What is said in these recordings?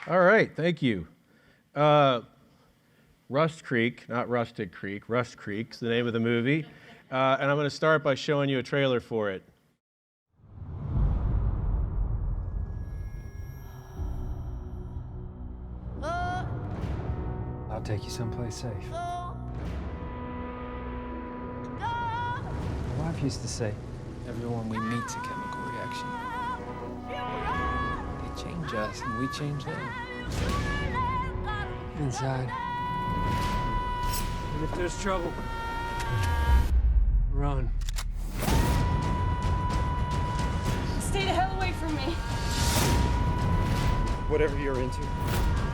All right, thank you. Rust Creek, not Rustic Creek, Rust Creek's the name of the movie. And I'm going to start by showing you a trailer for it. I'll take you someplace safe. My wife used to say, everyone we meet's a chemical reaction. They change us and we change them. Inside. And if there's trouble, run. Stay the hell away from me. Whatever you're into,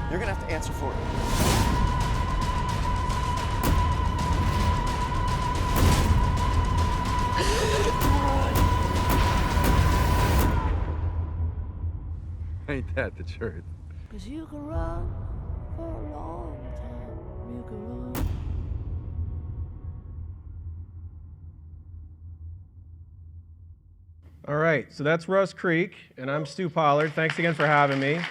you're gonna have to answer for it. Ain't that the truth? 'Cause you can run for a long time. You can run. All right, so that's Rust Creek, and I'm Stu Pollard. Thanks again for having me.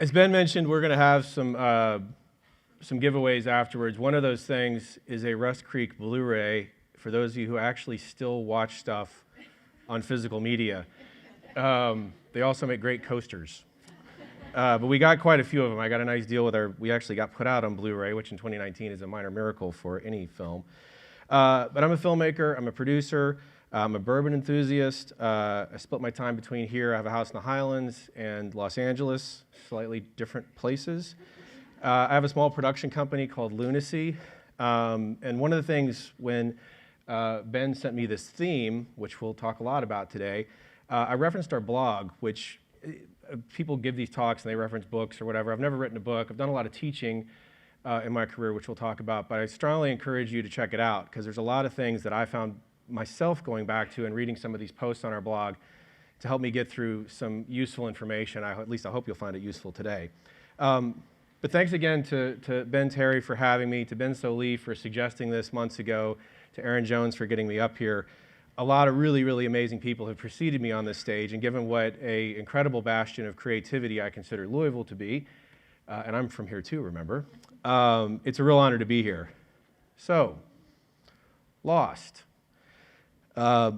As Ben mentioned, we're going to have some giveaways afterwards. One of those things is a Rust Creek Blu-ray for those of you who actually still watch stuff on physical media. They also make great coasters. But we got quite a few of them. I got a nice deal with we actually got put out on Blu-ray, which in 2019 is a minor miracle for any film. But I'm a filmmaker, I'm a producer, I'm a bourbon enthusiast. I split my time between here. I have a house in the Highlands and Los Angeles, slightly different places. I have a small production company called Lunacy. And one of the things when Ben sent me this theme, which we'll talk a lot about today, I referenced our blog, which people give these talks and they reference books or whatever. I've never written a book. I've done a lot of teaching in my career, which we'll talk about, but I strongly encourage you to check it out because there's a lot of things that I found myself going back to and reading some of these posts on our blog to help me get through some useful information. At least I hope you'll find it useful today. But thanks again to Ben Terry for having me, to Ben Solee for suggesting this months ago, to Aaron Jones for getting me up here. A lot of really, really amazing people have preceded me on this stage, and given what an incredible bastion of creativity I consider Louisville to be, and I'm from here too, remember, it's a real honor to be here. So, Lost. I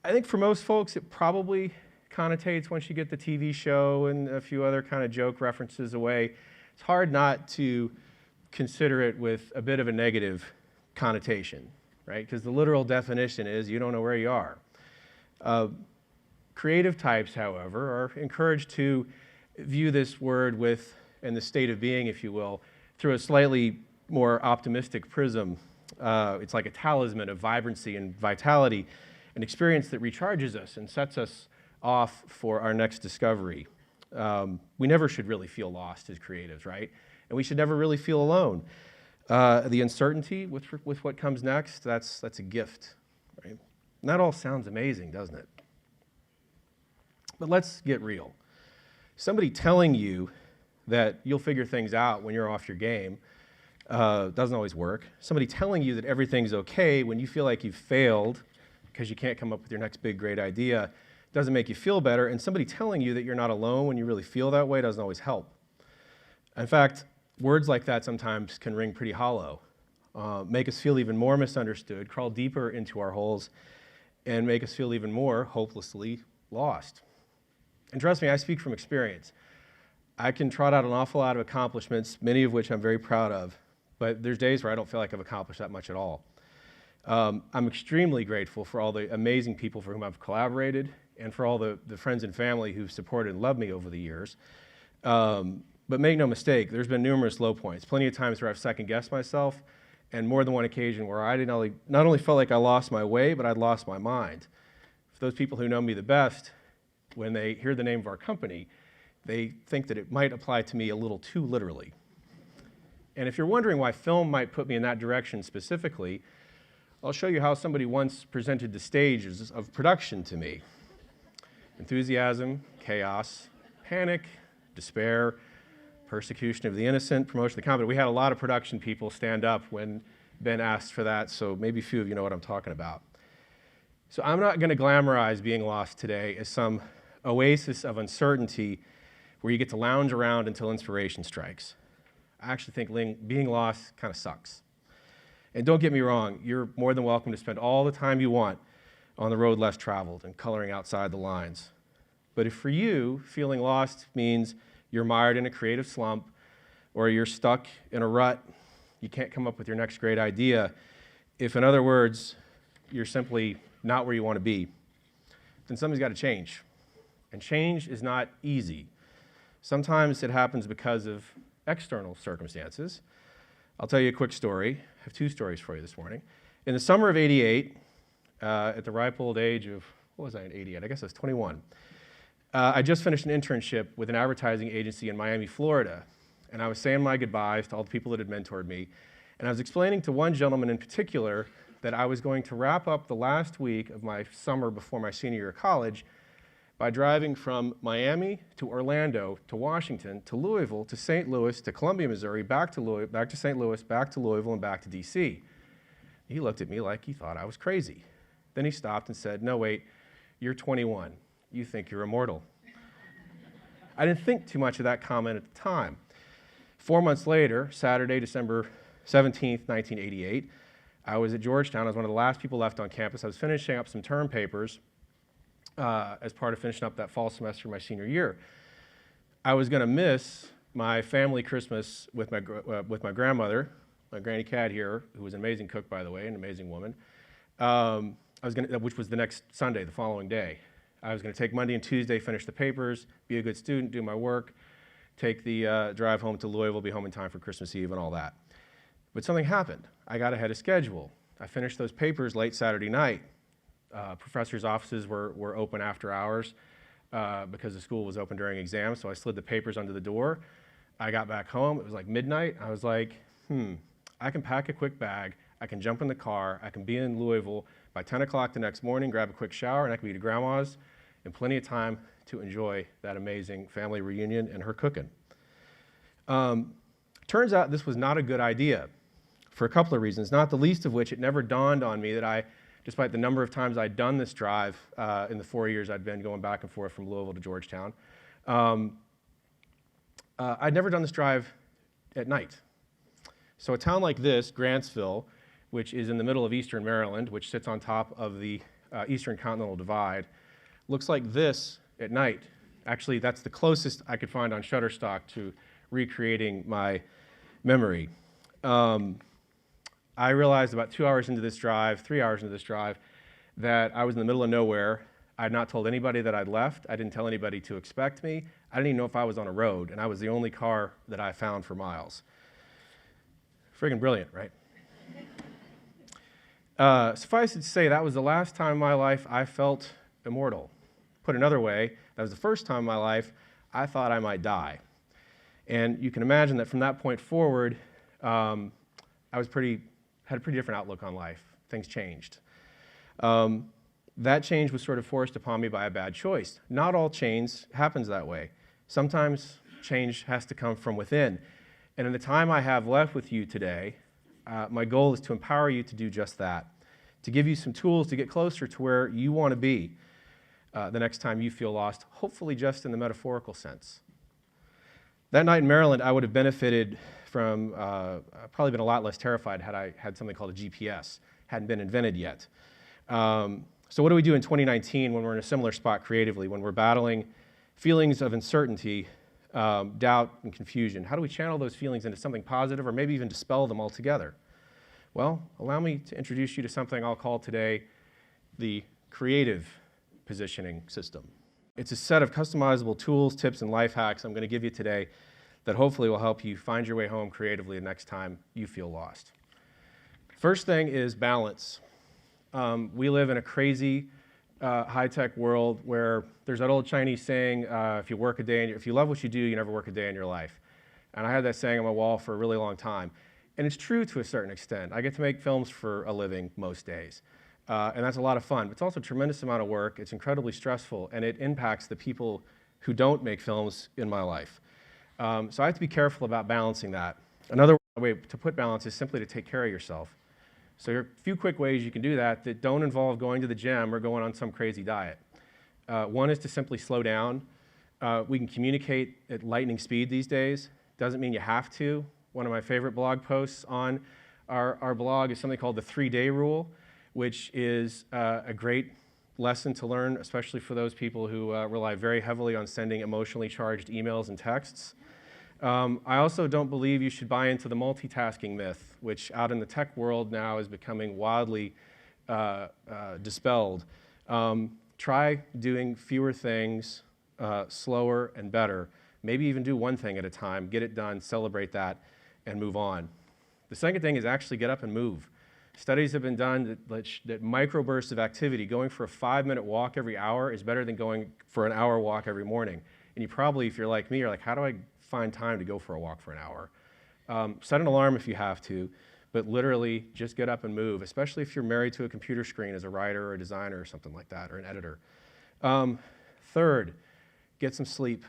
think for most folks it probably connotates once you get the TV show and a few other kind of joke references away. It's hard not to consider it with a bit of a negative connotation, right? Because the literal definition is you don't know where you are. Creative types, however, are encouraged to view this word and the state of being, if you will, through a slightly more optimistic prism. It's like a talisman of vibrancy and vitality, an experience that recharges us and sets us off for our next discovery. We never should really feel lost as creatives, right? And we should never really feel alone. The uncertainty with what comes next, that's a gift, right? And that all sounds amazing, doesn't it? But let's get real. Somebody telling you that you'll figure things out when you're off your game doesn't always work. Somebody telling you that everything's okay when you feel like you've failed because you can't come up with your next big great idea doesn't make you feel better. And somebody telling you that you're not alone when you really feel that way doesn't always help. In fact, words like that sometimes can ring pretty hollow, make us feel even more misunderstood, crawl deeper into our holes, and make us feel even more hopelessly lost. And trust me, I speak from experience. I can trot out an awful lot of accomplishments, many of which I'm very proud of, but there's days where I don't feel like I've accomplished that much at all. I'm extremely grateful for all the amazing people for whom I've collaborated and for all the friends and family who've supported and loved me over the years. But make no mistake, there's been numerous low points, plenty of times where I've second-guessed myself, and more than one occasion where I not only felt like I lost my way, but I'd lost my mind. For those people who know me the best, when they hear the name of our company, they think that it might apply to me a little too literally. And if you're wondering why film might put me in that direction specifically, I'll show you how somebody once presented the stages of production to me. Enthusiasm, chaos, panic, despair, persecution of the innocent, promotion of the competent. We had a lot of production people stand up when Ben asked for that, so maybe a few of you know what I'm talking about. So I'm not going to glamorize being lost today as some oasis of uncertainty where you get to lounge around until inspiration strikes. I actually think being lost kind of sucks. And don't get me wrong, you're more than welcome to spend all the time you want on the road less traveled and coloring outside the lines. But if for you, feeling lost means you're mired in a creative slump, or you're stuck in a rut, you can't come up with your next great idea, if in other words, you're simply not where you want to be, then something's got to change. And change is not easy. Sometimes it happens because of external circumstances. I'll tell you a quick story. I have two stories for you this morning. In the summer of '88, at the ripe old age of, what was I in '88? I guess I was 21. I just finished an internship with an advertising agency in Miami, Florida, and I was saying my goodbyes to all the people that had mentored me, and I was explaining to one gentleman in particular that I was going to wrap up the last week of my summer before my senior year of college by driving from Miami to Orlando to Washington to Louisville to St. Louis to Columbia, Missouri, back to St. Louis, back to Louisville, and back to D.C. He looked at me like he thought I was crazy. Then he stopped and said, "No, wait, you're 21. You think you're immortal." I didn't think too much of that comment at the time. 4 months later, Saturday, December 17th, 1988, I was at Georgetown. I was one of the last people left on campus. I was finishing up some term papers as part of finishing up that fall semester of my senior year. I was going to miss my family Christmas with my grandmother, my Granny Cat here, who was an amazing cook, by the way, an amazing woman, which was the next Sunday, the following day. I was going to take Monday and Tuesday, finish the papers, be a good student, do my work, take the drive home to Louisville, be home in time for Christmas Eve and all that. But something happened. I got ahead of schedule. I finished those papers late Saturday night. Professors' offices were open after hours because the school was open during exams, so I slid the papers under the door. I got back home. It was like midnight. I was like, I can pack a quick bag. I can jump in the car. I can be in Louisville by 10 o'clock the next morning, grab a quick shower, and I can be to Grandma's in plenty of time to enjoy that amazing family reunion and her cooking. Turns out this was not a good idea for a couple of reasons, not the least of which it never dawned on me that despite the number of times I'd done this drive in the 4 years I'd been going back and forth from Louisville to Georgetown, I'd never done this drive at night. So a town like this, Grantsville, which is in the middle of eastern Maryland, which sits on top of the Eastern Continental Divide, looks like this at night. Actually, that's the closest I could find on Shutterstock to recreating my memory. I realized about 2 hours into this drive, 3 hours into this drive, that I was in the middle of nowhere. I had not told anybody that I'd left. I didn't tell anybody to expect me. I didn't even know if I was on a road, and I was the only car that I found for miles. Friggin' brilliant, right? Suffice it to say, that was the last time in my life I felt immortal. Put another way, that was the first time in my life I thought I might die. And you can imagine that from that point forward, I had a pretty different outlook on life. Things changed. That change was sort of forced upon me by a bad choice. Not all change happens that way. Sometimes change has to come from within. And in the time I have left with you today, my goal is to empower you to do just that, to give you some tools to get closer to where you want to be the next time you feel lost, hopefully just in the metaphorical sense. That night in Maryland, I would have benefited from, probably been a lot less terrified had I had something called a GPS. Hadn't been invented yet. So what do we do in 2019 when we're in a similar spot creatively, when we're battling feelings of uncertainty, doubt, and confusion? How do we channel those feelings into something positive or maybe even dispel them altogether? Well, allow me to introduce you to something I'll call today the creative positioning system. It's a set of customizable tools, tips, and life hacks I'm going to give you today that hopefully will help you find your way home creatively the next time you feel lost. First thing is balance. We live in a crazy high-tech world where there's that old Chinese saying, if you love what you do, you never work a day in your life. And I had that saying on my wall for a really long time. And it's true to a certain extent. I get to make films for a living most days. And that's a lot of fun. But it's also a tremendous amount of work. It's incredibly stressful, and it impacts the people who don't make films in my life. So I have to be careful about balancing that. Another way to put balance is simply to take care of yourself. So there are a few quick ways you can do that that don't involve going to the gym or going on some crazy diet. One is to simply slow down. We can communicate at lightning speed these days. Doesn't mean you have to. One of my favorite blog posts on our blog is something called the 3-day rule, which is a great lesson to learn, especially for those people who rely very heavily on sending emotionally charged emails and texts. I also don't believe you should buy into the multitasking myth, which out in the tech world now is becoming wildly dispelled. Try doing fewer things, slower and better. Maybe even do one thing at a time, get it done, celebrate that, and move on. The second thing is actually get up and move. Studies have been done that microbursts of activity, going for a 5-minute walk every hour is better than going for an hour walk every morning. And you probably, if you're like me, are like, how do I find time to go for a walk for an hour? Set an alarm if you have to, but literally just get up and move, especially if you're married to a computer screen as a writer or a designer or something like that, or an editor. Third, get some sleep.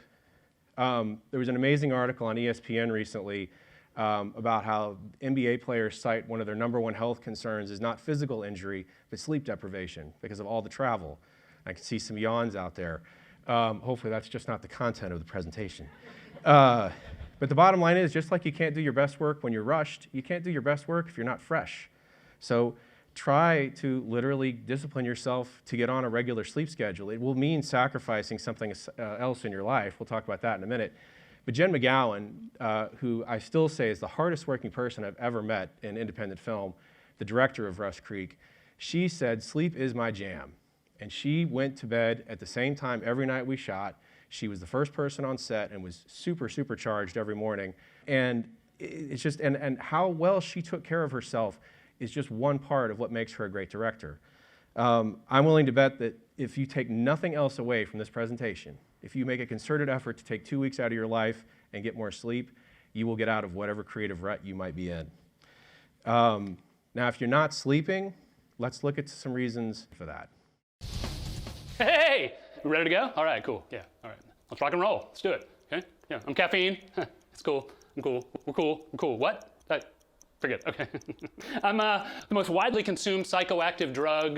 There was an amazing article on ESPN recently about how NBA players cite one of their #1 health concerns is not physical injury, but sleep deprivation because of all the travel. I can see some yawns out there. Hopefully that's just not the content of the presentation. But the bottom line is, just like you can't do your best work when you're rushed, you can't do your best work if you're not fresh. So try to literally discipline yourself to get on a regular sleep schedule. It will mean sacrificing something else in your life. We'll talk about that in a minute. But Jen McGowan, who I still say is the hardest working person I've ever met in independent film, the director of Rust Creek, she said, sleep is my jam. And she went to bed at the same time every night we shot. She was the first person on set and was super, super charged every morning. And it's just, and how well she took care of herself is just one part of what makes her a great director. I'm willing to bet that if you take nothing else away from this presentation, if you make a concerted effort to take 2 weeks out of your life and get more sleep, you will get out of whatever creative rut you might be in. Now, if you're not sleeping, let's look at some reasons for that. Hey, we ready to go? All right, cool. Yeah, all right. Let's rock and roll. Let's do it. Okay? Yeah, I'm caffeine. It's cool. I'm cool. We're cool. I'm cool. What? Forget. Okay. I'm the most widely consumed psychoactive drug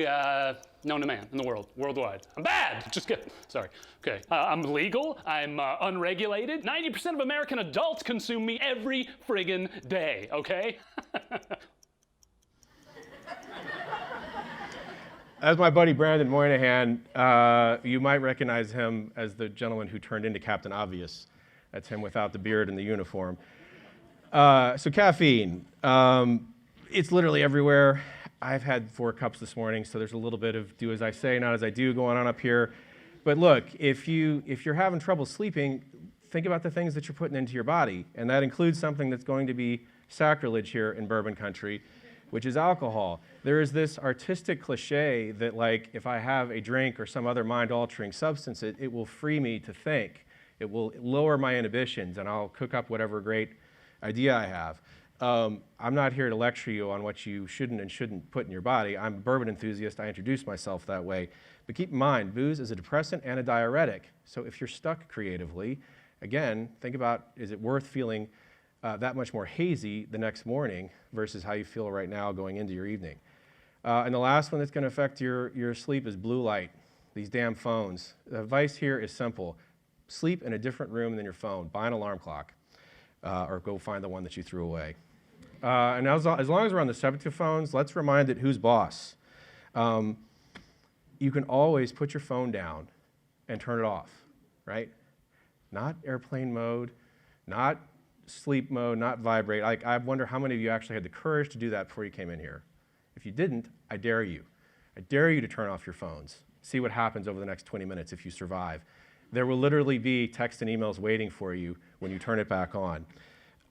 known to man in the world, worldwide. I'm bad. Just kidding. Sorry. Okay. I'm legal. I'm unregulated. 90% of American adults consume me every friggin' day. Okay. As my buddy Brandon Moynihan, you might recognize him as the gentleman who turned into Captain Obvious. That's him without the beard and the uniform. So caffeine, it's literally everywhere. I've had 4 cups this morning, so there's a little bit of do as I say, not as I do going on up here. But look, if you're having trouble sleeping, think about the things that you're putting into your body, and that includes something that's going to be sacrilege here in bourbon country, which is alcohol. There is this artistic cliche that, like, if I have a drink or some other mind-altering substance, it will free me to think. It will lower my inhibitions, and I'll cook up whatever great idea I have. I'm not here to lecture you on what you shouldn't and shouldn't put in your body. I'm a bourbon enthusiast. I introduce myself that way. But keep in mind, booze is a depressant and a diuretic. So if you're stuck creatively, again, think about, is it worth feeling that much more hazy the next morning versus how you feel right now going into your evening? And the last one that's going to affect your sleep is blue light, these damn phones. The advice here is simple. Sleep in a different room than your phone. Buy an alarm clock, or go find the one that you threw away. And as long as we're on the subject of phones, let's remind it who's boss. You can always put your phone down and turn it off, right? Not airplane mode, not sleep mode, not vibrate. Like, I wonder how many of you actually had the courage to do that before you came in here. If you didn't, I dare you. I dare you to turn off your phones. See what happens over the next 20 minutes if you survive. There will literally be text and emails waiting for you when you turn it back on.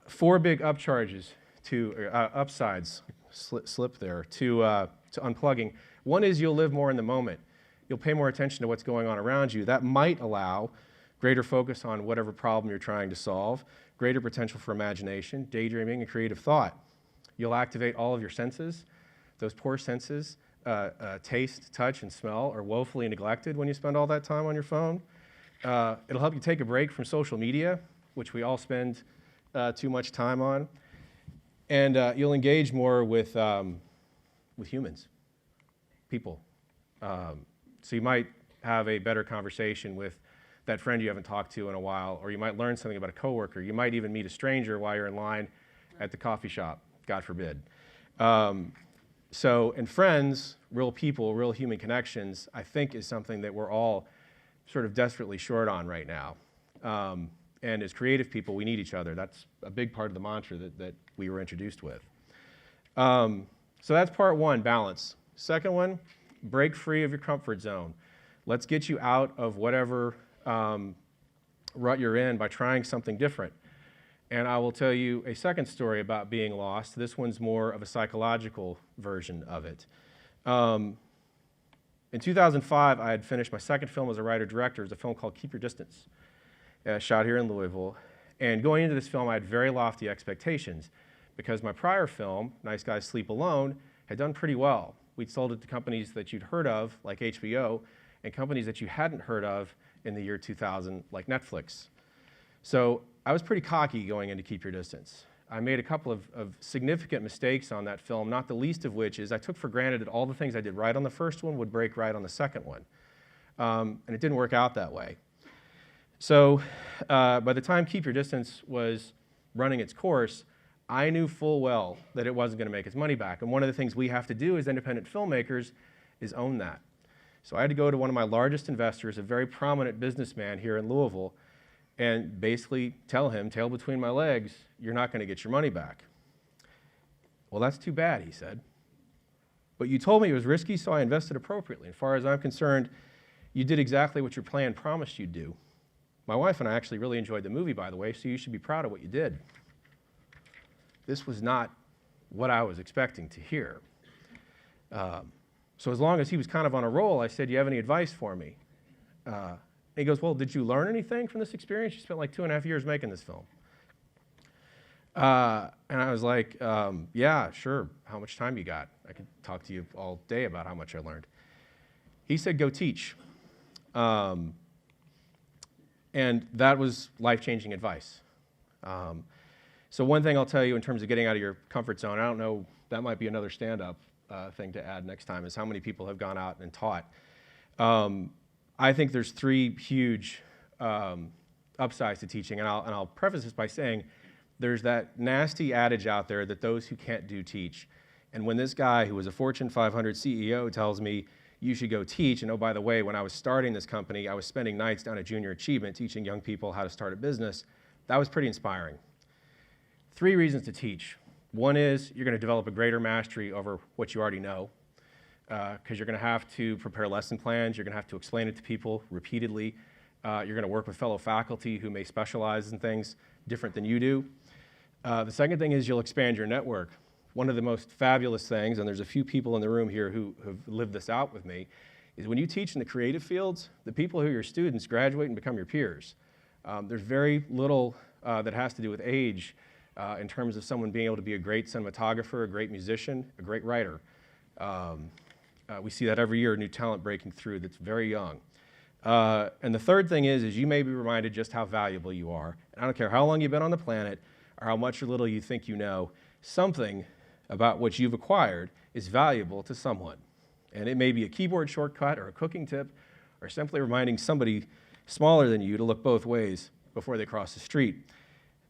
4 big upsides slip there to unplugging. One is you'll live more in the moment. You'll pay more attention to what's going on around you. That might allow greater focus on whatever problem you're trying to solve, greater potential for imagination, daydreaming, and creative thought. You'll activate all of your senses. Those poor senses, taste, touch, and smell, are woefully neglected when you spend all that time on your phone. It'll help you take a break from social media, which we all spend too much time on. And you'll engage more with humans, people. So you might have a better conversation with that friend you haven't talked to in a while, or you might learn something about a coworker. You might even meet a stranger while you're in line at the coffee shop, God forbid. And friends, real people, real human connections, I think is something that we're all sort of desperately short on right now. And as creative people, we need each other. That's a big part of the mantra that we were introduced with. So that's part one, balance. Second one, break free of your comfort zone. Let's get you out of whatever rut you're in by trying something different. And I will tell you a second story about being lost. This one's more of a psychological version of it. In 2005, I had finished my second film as a writer-director. It was a film called Keep Your Distance, shot here in Louisville. And going into this film, I had very lofty expectations because my prior film, Nice Guys Sleep Alone, had done pretty well. We'd sold it to companies that you'd heard of, like HBO, and companies that you hadn't heard of in the year 2000, like Netflix. So I was pretty cocky going into Keep Your Distance. I made a couple of significant mistakes on that film, not the least of which is I took for granted that all the things I did right on the first one would break right on the second one. And it didn't work out that way. So by the time Keep Your Distance was running its course, I knew full well that it wasn't going to make its money back. And one of the things we have to do as independent filmmakers is own that. So I had to go to one of my largest investors, a very prominent businessman here in Louisville, and basically tell him, tail between my legs, you're not going to get your money back. Well, that's too bad, he said. But you told me it was risky, so I invested appropriately. As far as I'm concerned, you did exactly what your plan promised you'd do. My wife and I actually really enjoyed the movie, by the way, so you should be proud of what you did. This was not what I was expecting to hear. So as long as he was kind of on a roll, I said, do you have any advice for me? He goes, well, did you learn anything from this experience? You spent like 2.5 years making this film. And I was like, yeah, sure. How much time you got? I could talk to you all day about how much I learned. He said, go teach. And that was life-changing advice. So one thing I'll tell you in terms of getting out of your comfort zone, I don't know, that might be another stand-up thing to add next time, is how many people have gone out and taught. I think there's 3 huge upsides to teaching, and I'll preface this by saying there's that nasty adage out there that those who can't do teach. And when this guy who was a Fortune 500 CEO tells me you should go teach, and oh, by the way, when I was starting this company, I was spending nights down at Junior Achievement teaching young people how to start a business, that was pretty inspiring. 3 reasons to teach. One is you're going to develop a greater mastery over what you already know, because you're going to have to prepare lesson plans, you're going to have to explain it to people repeatedly, you're going to work with fellow faculty who may specialize in things different than you do. The second thing is you'll expand your network. One of the most fabulous things, and there's a few people in the room here who have lived this out with me, is when you teach in the creative fields, the people who are your students graduate and become your peers. There's very little that has to do with age in terms of someone being able to be a great cinematographer, a great musician, a great writer. We see that every year, new talent breaking through that's very young. And the third thing is you may be reminded just how valuable you are. And I don't care how long you've been on the planet or how much or little you think you know, something about what you've acquired is valuable to someone. And it may be a keyboard shortcut or a cooking tip or simply reminding somebody smaller than you to look both ways before they cross the street.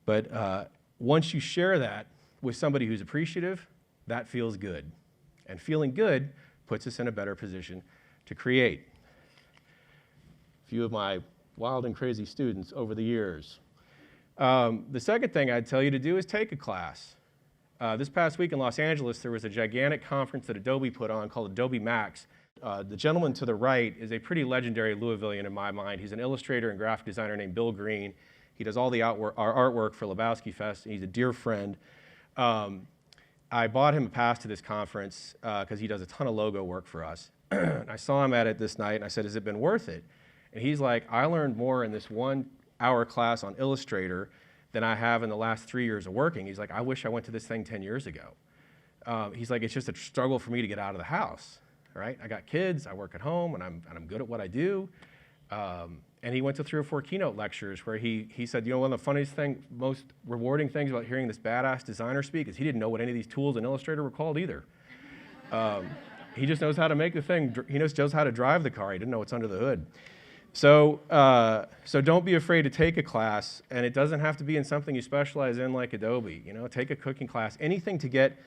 But once you share that with somebody who's appreciative, that feels good. And feeling good puts us in a better position to create. A few of my wild and crazy students over the years. The second thing I'd tell you to do is take a class. This past week in Los Angeles, there was a gigantic conference that Adobe put on called Adobe Max. The gentleman to the right is a pretty legendary Louisvillian in my mind. He's an illustrator and graphic designer named Bill Green. He does all the artwork for Lebowski Fest, and he's a dear friend. I bought him a pass to this conference because he does a ton of logo work for us. I saw him at it this night, and I said, has it been worth it? And he's like, I learned more in this 1-hour class on Illustrator than I have in the last 3 years of working. He's like, I wish I went to this thing 10 years ago. He's like, it's just a struggle for me to get out of the house, right? I got kids, I work at home, and I'm good at what I do. And he went to 3 or 4 keynote lectures where he said, you know, one of the funniest thing, most rewarding things about hearing this badass designer speak is he didn't know what any of these tools in Illustrator were called either. He just knows how to make the thing. He knows how to drive the car. He didn't know what's under the hood. So don't be afraid to take a class, and it doesn't have to be in something you specialize in like Adobe. Take a cooking class, anything to get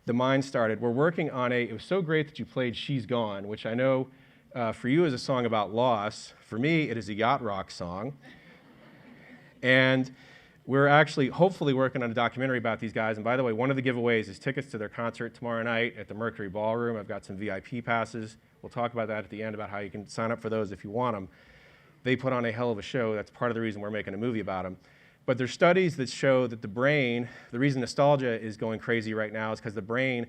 the mind started. We're working on it was so great that you played She's Gone, which I know for you is a song about loss. For me, it is a yacht rock song. And we're actually hopefully working on a documentary about these guys. And by the way, one of the giveaways is tickets to their concert tomorrow night at the Mercury Ballroom. I've got some VIP passes. We'll talk about that at the end, about how you can sign up for those if you want them. They put on a hell of a show. That's part of the reason we're making a movie about them. But there's studies that show that the brain, the reason nostalgia is going crazy right now is because the brain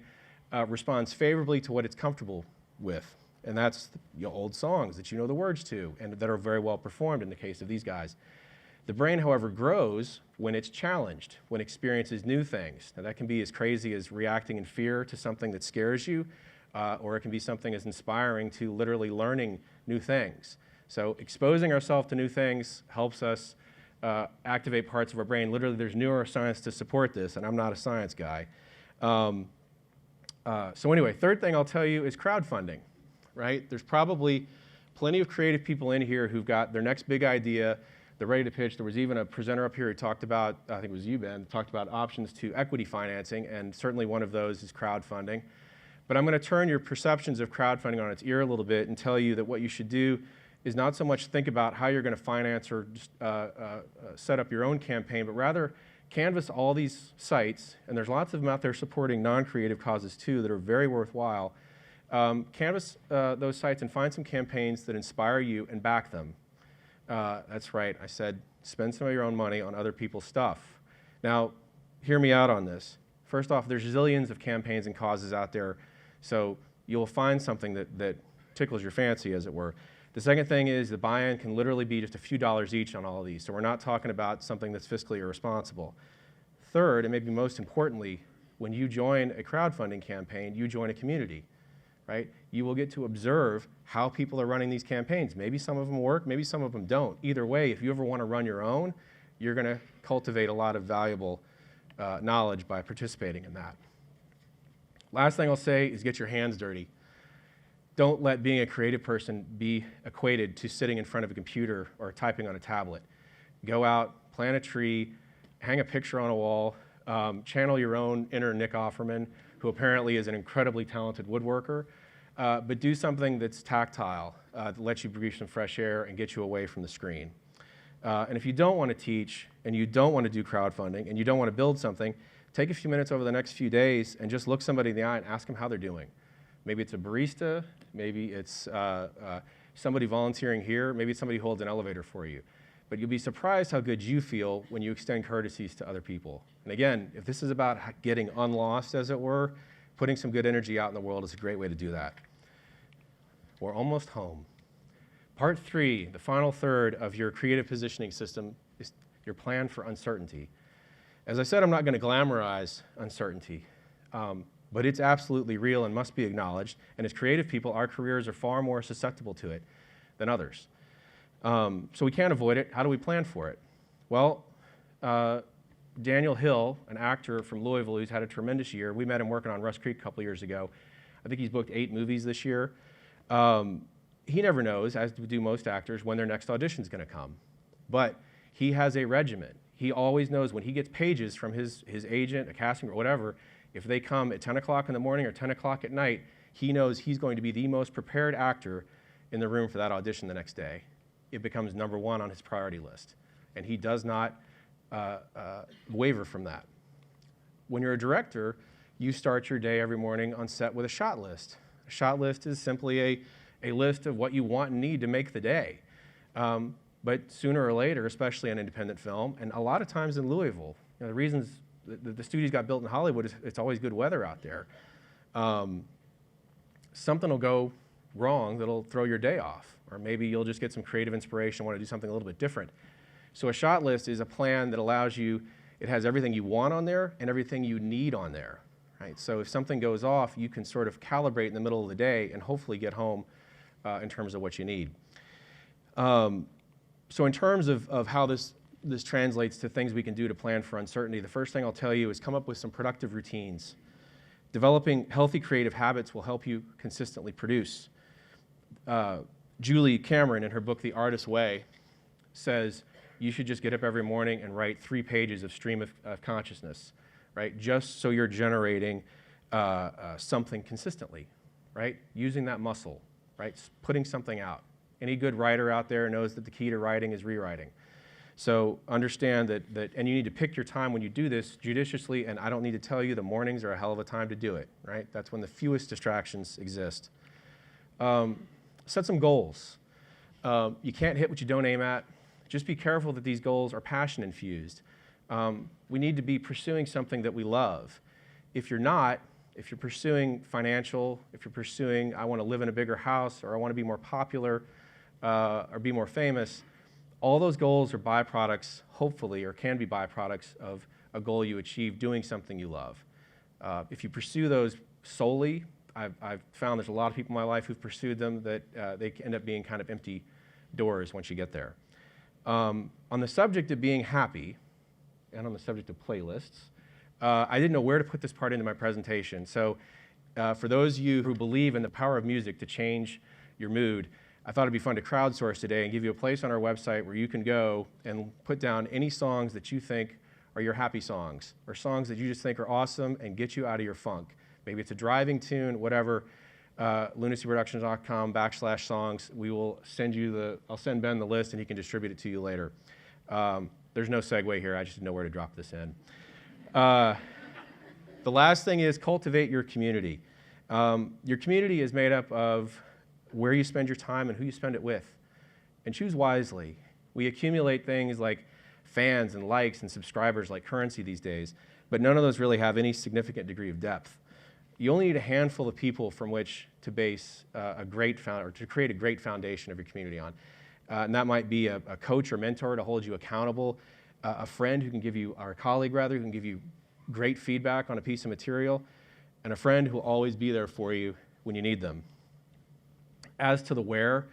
responds favorably to what it's comfortable with. And that's old songs that you know the words to and that are very well performed in the case of these guys. The brain, however, grows when it's challenged, when it experiences new things. Now, that can be as crazy as reacting in fear to something that scares you, or it can be something as inspiring to literally learning new things. So exposing ourselves to new things helps us activate parts of our brain. Literally, there's neuroscience to support this, and I'm not a science guy. So anyway, third thing I'll tell you is crowdfunding, right? There's probably plenty of creative people in here who've got their next big idea. They're ready to pitch. There was even a presenter up here who talked about, I think it was you, Ben, talked about options to equity financing, and certainly one of those is crowdfunding. But I'm going to turn your perceptions of crowdfunding on its ear a little bit and tell you that what you should do is not so much think about how you're going to finance or just, set up your own campaign, but rather canvass all these sites, and there's lots of them out there supporting non-creative causes too that are very worthwhile. Canvass those sites and find some campaigns that inspire you and back them. That's right, I said spend some of your own money on other people's stuff. Now, hear me out on this. First off, there's zillions of campaigns and causes out there, so you'll find something that tickles your fancy, as it were. The second thing is the buy-in can literally be just a few dollars each on all of these, so we're not talking about something that's fiscally irresponsible. Third, and maybe most importantly, when you join a crowdfunding campaign, you join a community, right? You will get to observe how people are running these campaigns. Maybe some of them work, maybe some of them don't. Either way, if you ever want to run your own, you're going to cultivate a lot of valuable knowledge by participating in that. Last thing I'll say is get your hands dirty. Don't let being a creative person be equated to sitting in front of a computer or typing on a tablet. Go out, plant a tree, hang a picture on a wall, channel your own inner Nick Offerman, who apparently is an incredibly talented woodworker, but do something that's tactile, that lets you breathe some fresh air and get you away from the screen. And if you don't want to teach, and you don't want to do crowdfunding, and you don't want to build something, take a few minutes over the next few days and just look somebody in the eye and ask them how they're doing. Maybe it's a barista, maybe it's somebody volunteering here, maybe it's somebody who holds an elevator for you. But you'll be surprised how good you feel when you extend courtesies to other people. And again, if this is about getting unlost, as it were, putting some good energy out in the world is a great way to do that. We're almost home. Part 3, the final third of your creative positioning system, is your plan for uncertainty. As I said, I'm not going to glamorize uncertainty, but it's absolutely real and must be acknowledged. And as creative people, our careers are far more susceptible to it than others. So we can't avoid it. How do we plan for it? Well, Daniel Hill, an actor from Louisville who's had a tremendous year, we met him working on Rust Creek a couple years ago. I think he's booked 8 movies this year. He never knows, as do most actors, when their next audition is going to come. But he has a regimen. He always knows when he gets pages from his agent, a casting or whatever, if they come at 10 o'clock in the morning or 10 o'clock at night, he knows he's going to be the most prepared actor in the room for that audition the next day. It becomes number 1 on his priority list. And he does not waver from that. When you're a director, you start your day every morning on set with a shot list. A shot list is simply a list of what you want and need to make the day. But sooner or later, especially on independent film, and a lot of times in Louisville, the reasons the studios got built in Hollywood is it's always good weather out there. Something will go wrong that'll throw your day off, or maybe you'll just get some creative inspiration, want to do something a little bit different. So a shot list is a plan that allows you, it has everything you want on there and everything you need on there, right? So if something goes off, you can sort of calibrate in the middle of the day and hopefully get home in terms of what you need. So in terms of how this translates to things we can do to plan for uncertainty, the first thing I'll tell you is come up with some productive routines. Developing healthy creative habits will help you consistently produce. Julie Cameron, in her book, The Artist's Way, says you should just get up every morning and write 3 pages of stream of consciousness, right? Just so you're generating something consistently, right? Using that muscle, right? Putting something out. Any good writer out there knows that the key to writing is rewriting. So understand that, and you need to pick your time when you do this judiciously, and I don't need to tell you the mornings are a hell of a time to do it, right? That's when the fewest distractions exist. Set some goals. You can't hit what you don't aim at. Just be careful that these goals are passion infused. We need to be pursuing something that we love. If you're not, if you're pursuing financial, if you're pursuing, I want to live in a bigger house, or I want to be more popular, or be more famous, all those goals are byproducts, hopefully, or can be byproducts of a goal you achieve doing something you love. If you pursue those solely, I've found there's a lot of people in my life who've pursued them that they end up being kind of empty doors once you get there. On the subject of being happy, and on the subject of playlists, I didn't know where to put this part into my presentation. So for those of you who believe in the power of music to change your mood, I thought it'd be fun to crowdsource today and give you a place on our website where you can go and put down any songs that you think are your happy songs, or songs that you just think are awesome and get you out of your funk. Maybe it's a driving tune, whatever. lunacyproductions.com/songs. We will send you I'll send Ben the list and he can distribute it to you later. There's no segue here, I just didn't know where to drop this in. The last thing is cultivate your community. Your community is made up of where you spend your time and who you spend it with. And choose wisely. We accumulate things like fans and likes and subscribers like currency these days, but none of those really have any significant degree of depth. You only need a handful of people from which to base to create a great foundation of your community on. And that might be a coach or mentor to hold you accountable, a friend who can give you, or a colleague rather, who can give you great feedback on a piece of material, and a friend who will always be there for you when you need them. As to the where,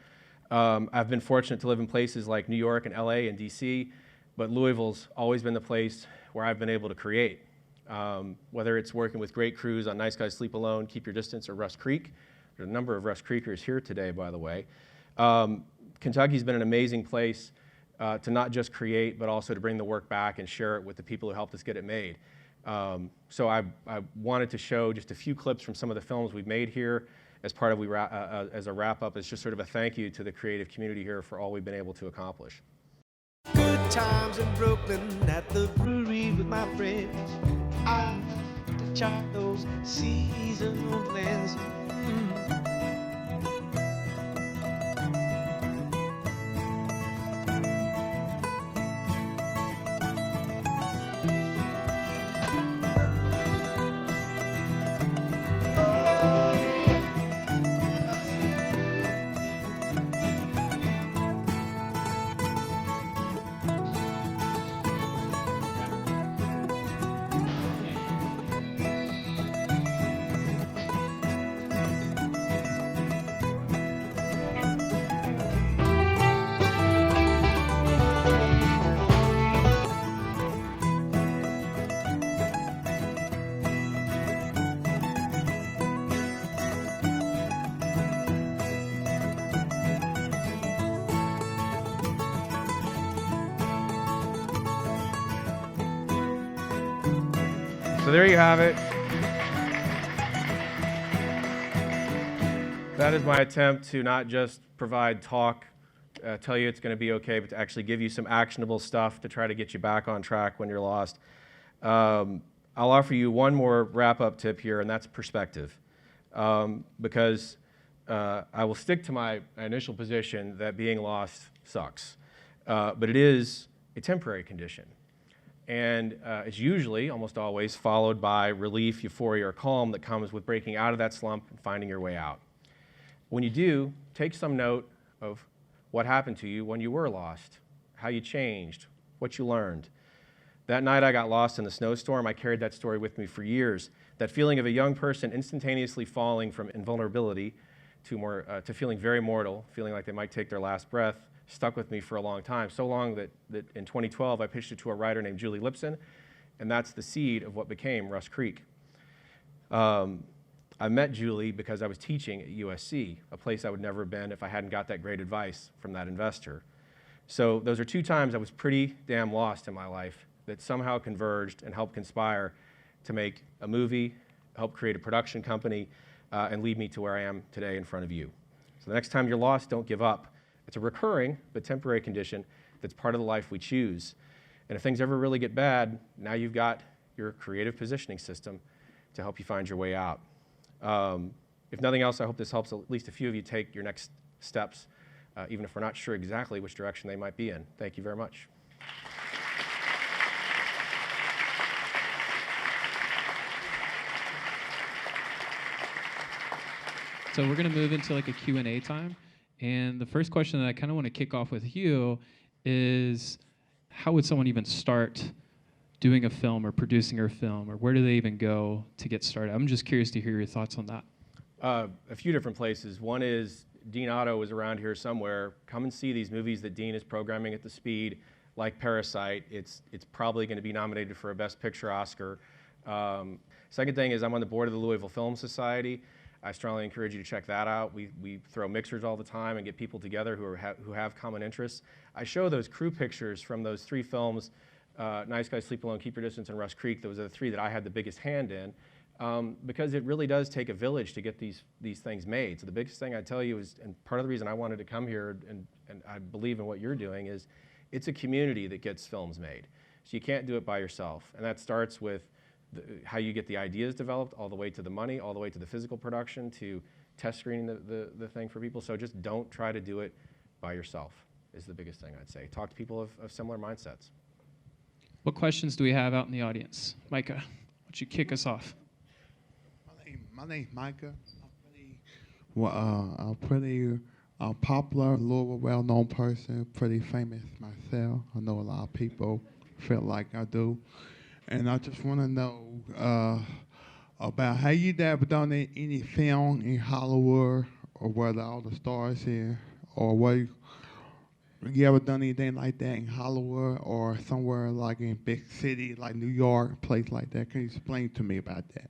I've been fortunate to live in places like New York and LA and DC, but Louisville's always been the place where I've been able to create. Whether it's working with great crews on Nice Guys Sleep Alone, Keep Your Distance, or Rust Creek. There's a number of Rust Creekers here today, by the way. Kentucky's been an amazing place to not just create, but also to bring the work back and share it with the people who helped us get it made. So I wanted to show just a few clips from some of the films we've made here as part of as a wrap-up, as just sort of a thank you to the creative community here for all we've been able to accomplish. Good times in Brooklyn at the brewery with my friends. I to chart those seasonal blends. So there you have it. That is my attempt to not just provide talk, tell you it's going to be okay, but to actually give you some actionable stuff to try to get you back on track when you're lost. I'll offer you one more wrap-up tip here, and that's perspective. Because I will stick to my initial position that being lost sucks. But it is a temporary condition. And it's usually, almost always, followed by relief, euphoria, or calm that comes with breaking out of that slump and finding your way out. When you do, take some note of what happened to you when you were lost, how you changed, what you learned. That night I got lost in the snowstorm. I carried that story with me for years. That feeling of a young person instantaneously falling from invulnerability to feeling very mortal, feeling like they might take their last breath, stuck with me for a long time. So long that in 2012 I pitched it to a writer named Julie Lipson, and that's the seed of what became Rust Creek. I met Julie because I was teaching at USC, a place I would never have been if I hadn't got that great advice from that investor. So those are 2 times I was pretty damn lost in my life that somehow converged and helped conspire to make a movie, help create a production company, and lead me to where I am today in front of you. So the next time you're lost, don't give up. It's a recurring but temporary condition that's part of the life we choose. And if things ever really get bad, now you've got your creative positioning system to help you find your way out. If nothing else, I hope this helps at least a few of you take your next steps, even if we're not sure exactly which direction they might be in. Thank you very much. So we're going to move into like a Q&A time. And the first question that I kind of want to kick off with you is, how would someone even start doing a film or producing a film, or where do they even go to get started? I'm just curious to hear your thoughts on that. A few different places. One is Dean Otto is around here somewhere. Come and see these movies that Dean is programming at the Speed, like Parasite. It's probably going to be nominated for a Best Picture Oscar. Second thing is I'm on the board of the Louisville Film Society. I strongly encourage you to check that out. We throw mixers all the time and get people together who have common interests. I show those crew pictures from those 3 films, Nice Guys, Sleep Alone, Keep Your Distance, and Rust Creek. Those are the 3 that I had the biggest hand in, because it really does take a village to get these things made. So the biggest thing I tell you is, and part of the reason I wanted to come here, and I believe in what you're doing, is it's a community that gets films made. So you can't do it by yourself. And that starts with how you get the ideas developed, all the way to the money, all the way to the physical production, to test screening the thing for people. So just don't try to do it by yourself is the biggest thing I'd say. Talk to people of similar mindsets. What questions do we have out in the audience? Micah, why don't you kick us off? My name's Micah. I'm pretty popular, Louisville, well-known person, pretty famous myself. I know a lot of people feel like I do. And I just want to know about, have you ever done any film in Hollywood, or whether all the stars here, or what? You ever done anything like that in Hollywood or somewhere like in big city like New York, place like that? Can you explain to me about that?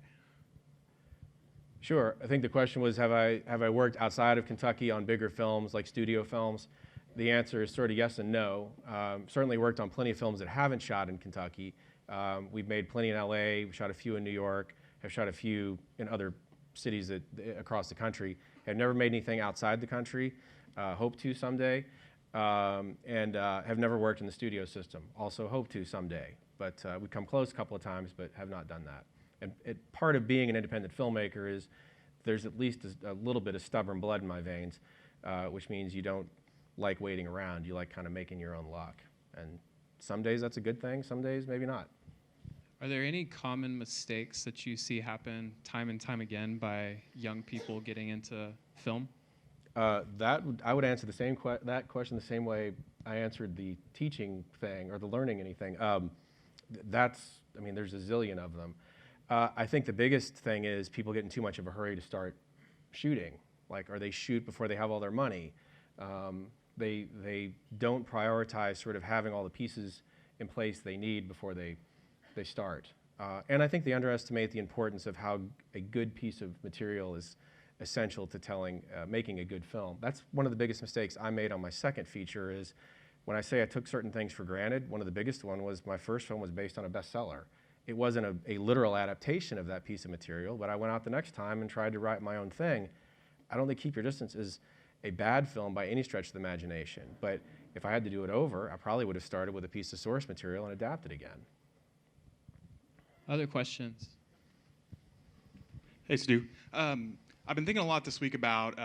Sure. I think the question was, have I worked outside of Kentucky on bigger films, like studio films? The answer is sort of yes and no. Certainly worked on plenty of films that haven't shot in Kentucky. We've made plenty in LA, we've shot a few in New York, have shot a few in other cities across the country. Have never made anything outside the country, hope to someday, and have never worked in the studio system. Also hope to someday, but we've come close a couple of times, but have not done that. And part of being an independent filmmaker is there's at least a little bit of stubborn blood in my veins, which means you don't like waiting around. You like kind of making your own luck. And some days that's a good thing, some days maybe not. Are there any common mistakes that you see happen time and time again by young people getting into film? I would answer that question the same way I answered the teaching thing or the learning anything. There's a zillion of them. I think the biggest thing is people get in too much of a hurry to start shooting, or they shoot before they have all their money. They don't prioritize sort of having all the pieces in place they need before they start. And I think they underestimate the importance of how a good piece of material is essential to making a good film. That's one of the biggest mistakes I made on my second feature. Is when I say I took certain things for granted, one of the biggest one was my first film was based on a bestseller. It wasn't a literal adaptation of that piece of material, but I went out the next time and tried to write my own thing. I don't think Keep Your Distance is a bad film by any stretch of the imagination, but if I had to do it over, I probably would have started with a piece of source material and adapted again. Other questions? Hey, Stu. I've been thinking a lot this week about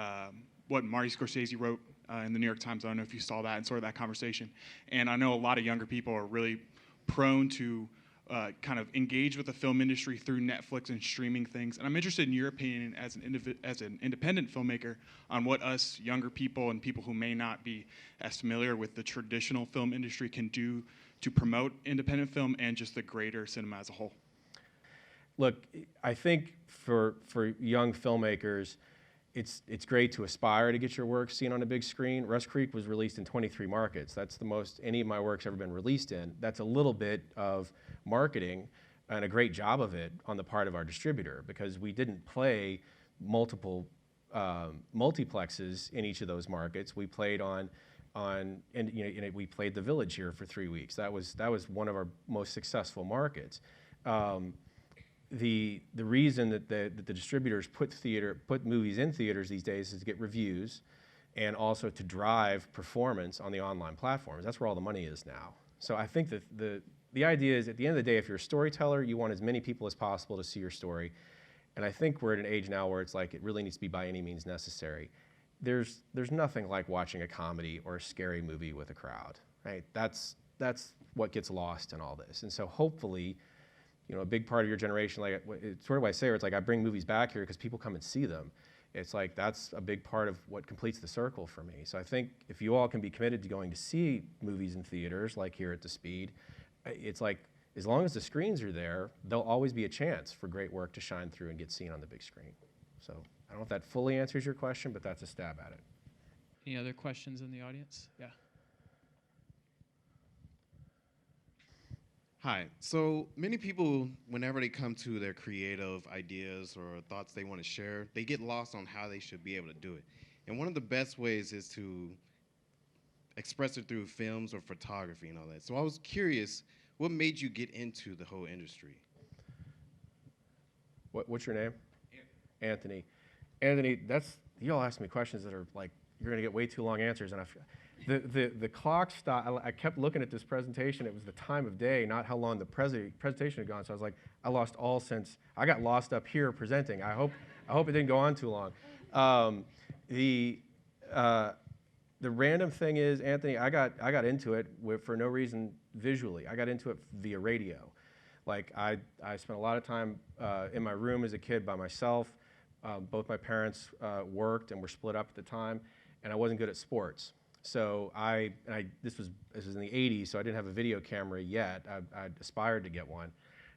what Marty Scorsese wrote in the New York Times. I don't know if you saw that and sort of that conversation. And I know a lot of younger people are really prone to kind of engage with the film industry through Netflix and streaming things. And I'm interested in your opinion as an independent filmmaker on what us younger people and people who may not be as familiar with the traditional film industry can do to promote independent film and just the greater cinema as a whole. Look, I think for young filmmakers, it's great to aspire to get your work seen on a big screen. Rust Creek was released in 23 markets. That's the most any of my work's ever been released in. That's a little bit of marketing, and a great job of it on the part of our distributor, because we didn't play multiple multiplexes in each of those markets. We played we played the Village here for 3 weeks. That was one of our most successful markets. The reason that the distributors put movies in theaters these days is to get reviews, and also to drive performance on the online platforms. That's where all the money is now. So I think that the idea is, at the end of the day, if you're a storyteller, you want as many people as possible to see your story. And I think we're at an age now where it's like it really needs to be by any means necessary. There's nothing like watching a comedy or a scary movie with a crowd, right? That's what gets lost in all this. And so hopefully, a big part of your generation, like it's sort of why I say, it's like I bring movies back here because people come and see them. It's like that's a big part of what completes the circle for me. So I think if you all can be committed to going to see movies in theaters, like here at the Speed, it's like, as long as the screens are there, there'll always be a chance for great work to shine through and get seen on the big screen. So I don't know if that fully answers your question, but that's a stab at it. Any other questions in the audience? Yeah. Hi. So many people, whenever they come to their creative ideas or thoughts they want to share, they get lost on how they should be able to do it. And one of the best ways is to express it through films or photography and all that. So I was curious, what made you get into the whole industry? What's your name? Anthony. Anthony, you all ask me questions that are like, you're going to get way too long answers. And the clock stopped. I kept looking at this presentation. It was the time of day, not how long the presentation had gone. So I was like, I lost all sense. I got lost up here presenting. I hope it didn't go on too long. The random thing is, Anthony, I got into it for no reason visually. I got into it via radio. Like I spent a lot of time in my room as a kid by myself. Both my parents worked and were split up at the time, and I wasn't good at sports. So this was in the 80s, so I didn't have a video camera yet. I aspired to get one.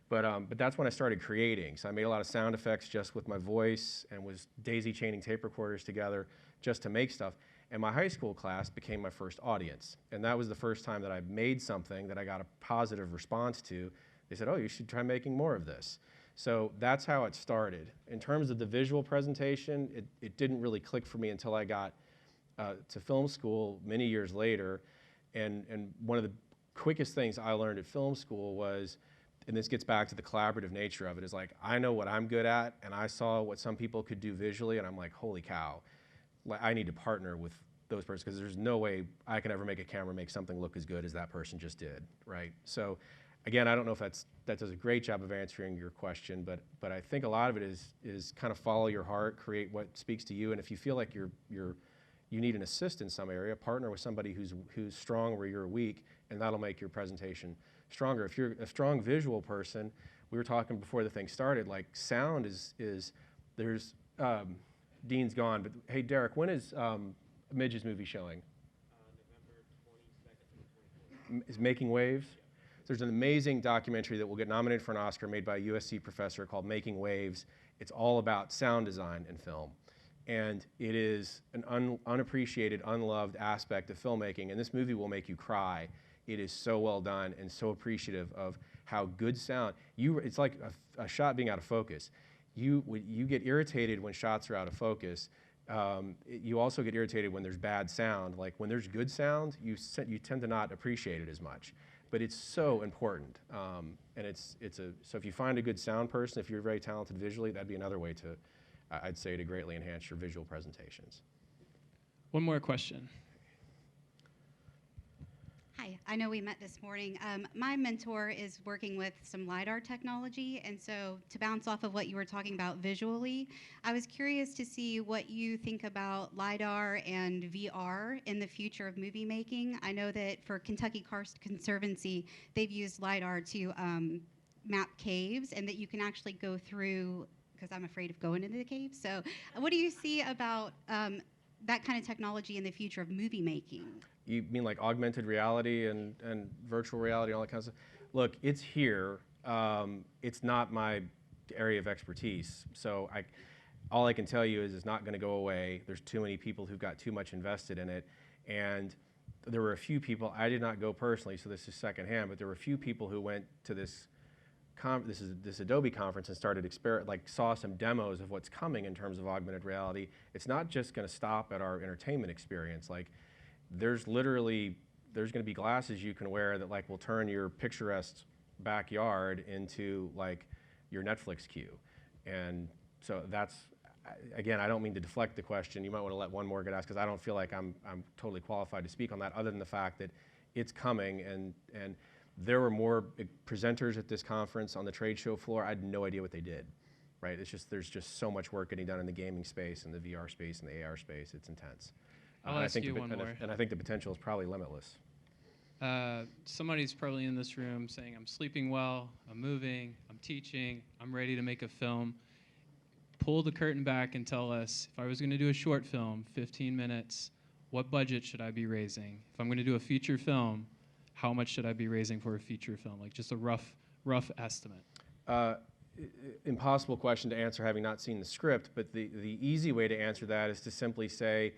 But that's when I started creating. So I made a lot of sound effects just with my voice, and was daisy chaining tape recorders together just to make stuff. And my high school class became my first audience. And that was the first time that I made something that I got a positive response to. They said, oh, you should try making more of this. So that's how it started. In terms of the visual presentation, it didn't really click for me until I got to film school many years later. And one of the quickest things I learned at film school was, and this gets back to the collaborative nature of it, is like, I know what I'm good at, and I saw what some people could do visually, and I'm like, holy cow, I need to partner with those persons, because there's no way I can ever make a camera make something look as good as that person just did, right? So again, I don't know if that does a great job of answering your question, but I think a lot of it is kind of follow your heart, create what speaks to you, and if you feel like you need an assist in some area, partner with somebody who's strong where you're weak, and that'll make your presentation stronger. If you're a strong visual person, we were talking before the thing started, like sound there's Dean's gone, but hey, Derek, when is Midge's movie showing? November 22nd. Is Making Waves? There's an amazing documentary that will get nominated for an Oscar made by a USC professor called Making Waves. It's all about sound design in film. And it is an unappreciated, unloved aspect of filmmaking, and this movie will make you cry. It is so well done and so appreciative of how good sound. It's like a shot being out of focus. You get irritated when shots are out of focus. You also get irritated when there's bad sound. Like when there's good sound, you tend to not appreciate it as much. But it's so important, and so if you find a good sound person, if you're very talented visually, that'd be another way to, I'd say, to greatly enhance your visual presentations. One more question. Hi, I know we met this morning. My mentor is working with some LiDAR technology, and so to bounce off of what you were talking about visually, I was curious to see what you think about LiDAR and VR in the future of movie making. I know that for Kentucky Karst Conservancy, they've used LiDAR to map caves, and that you can actually go through, because I'm afraid of going into the cave. So what do you see about that kind of technology in the future of movie making? You mean like augmented reality and virtual reality, all that kind of stuff? Look, it's here. It's not my area of expertise. So all I can tell you is it's not going to go away. There's too many people who've got too much invested in it. And there were a few people, I did not go personally, so this is secondhand, but there were a few people who went to this this Adobe conference and started saw some demos of what's coming in terms of augmented reality, it's not just going to stop at our entertainment experience. Like, there's going to be glasses you can wear that will turn your picturesque backyard into your Netflix queue. And so that's, again, I don't mean to deflect the question. You might want to let one more get asked, because I don't feel like I'm totally qualified to speak on that, other than the fact that it's coming, and there were more presenters at this conference on the trade show floor. I had no idea what they did, right? There's just so much work getting done in the gaming space and the VR space and the AR space. It's intense. I'll ask you one more. And I think the potential is probably limitless. Somebody's probably in this room saying, I'm sleeping well, I'm moving, I'm teaching, I'm ready to make a film. Pull the curtain back and tell us, if I was going to do a short film, 15 minutes, what budget should I be raising? If I'm going to do a feature film, how much should I be raising for a feature film? Just a rough estimate. Impossible question to answer having not seen the script, but the easy way to answer that is to simply say,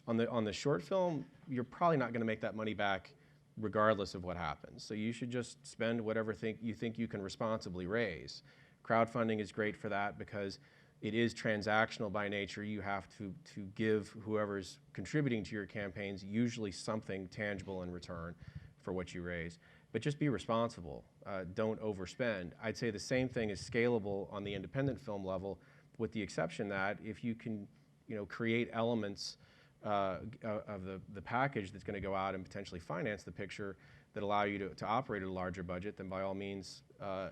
on the short film, you're probably not going to make that money back regardless of what happens. So you should just spend whatever you think you can responsibly raise. Crowdfunding is great for that because it is transactional by nature. You have to give whoever's contributing to your campaigns usually something tangible in return for what you raise. But just be responsible. Don't overspend. I'd say the same thing is scalable on the independent film level, with the exception that if you can create elements of the package that's going to go out and potentially finance the picture that allow you to operate at a larger budget, then by all means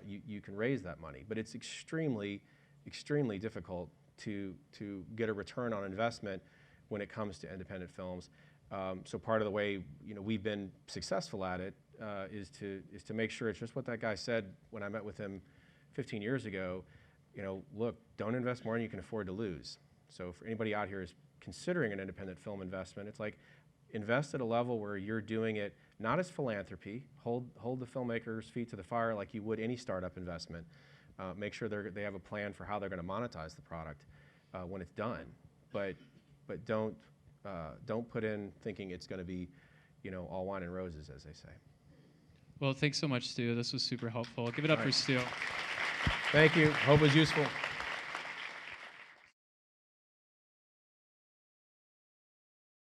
you can raise that money. But it's extremely difficult to get a return on investment when it comes to independent films. So part of the way we've been successful at it is to make sure it's just what that guy said when I met with him 15 years ago. Look, don't invest more than you can afford to lose. So for anybody out here who's considering an independent film investment, it's like, invest at a level where you're doing it not as philanthropy. Hold the filmmaker's feet to the fire like you would any startup investment. Make sure they have a plan for how they're going to monetize the product when it's done. But don't put in thinking it's going to be all wine and roses, as they say. Well, thanks so much, Stu. This was super helpful. Give it up for Stu. Thank you. Hope it was useful.